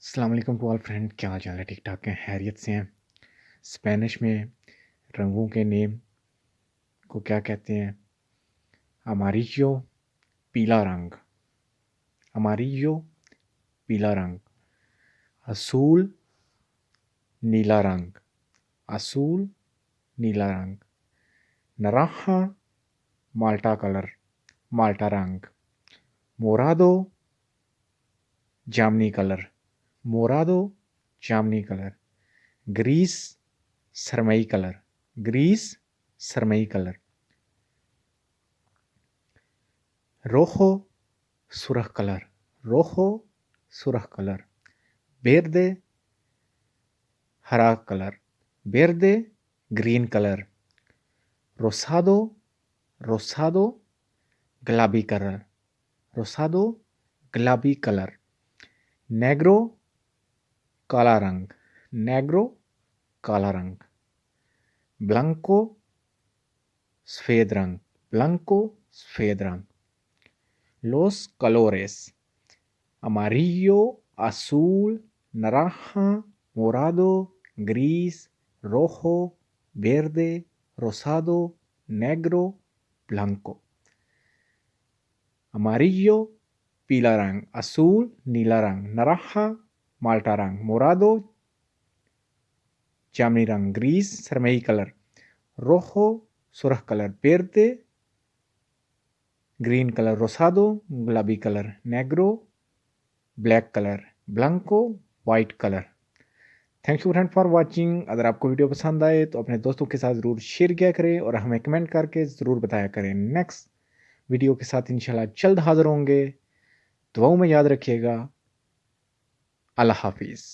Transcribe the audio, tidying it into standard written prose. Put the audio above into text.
अस्सलाम वालेकुम to all friend, क्या हाल चाल है? ठीक ठाक हैं, खैरियत से हैं? स्पेनिश में रंगों के नेम को क्या कहते हैं? अमारियो, पीला रंग। अमारियो, पीला रंग। असूल, नीला रंग। असूल, नीला रंग। नराहा, माल्टा कलर, माल्टा रंग। मोरादो, जामनी कलर, मोरादो, जामनी कलर। ग्रीस, सरमई कलर, ग्रीस, सरमई कलर। रोहो, सुरख कलर, रोहो, सुरख कलर। वेर्दे, हरा कलर, वेर्दे, ग्रीन कलर। रोसादो, रोसादो, गुलाबी कलर, रोसादो, गुलाबी कलर। नेग्रो, काला रंग, नेग्रो, काला रंग। ब्लंको, सफ़ेद रंग, ब्लंको, सफ़ेद रंग। लोस कलोरेस, amarillo, azul, naranja, morado, gris, rojo, verde, rosado, negro, blanco. Amarillo, पीला रंग, azul, नीला रंग, naranja, माल्टा रंग, morado, जामुनी रंग, ग्रीस, सरमई कलर, rojo, सुरख colour, verde, green colour, rosado, गुलाबी कलर, negro, ब्लैक कलर, ब्लैंको, white colour. Thank you friend for watching. अगर आपको वीडियो पसंद आए तो अपने दोस्तों के साथ ज़रूर शेयर किया करें और हमें कमेंट करके ज़रूर बताया करें। नेक्स्ट वीडियो के साथ इंशाल्लाह जल्द हाज़िर होंगे। दुआओं में याद रखिएगा। अल्लाह हाफिज़।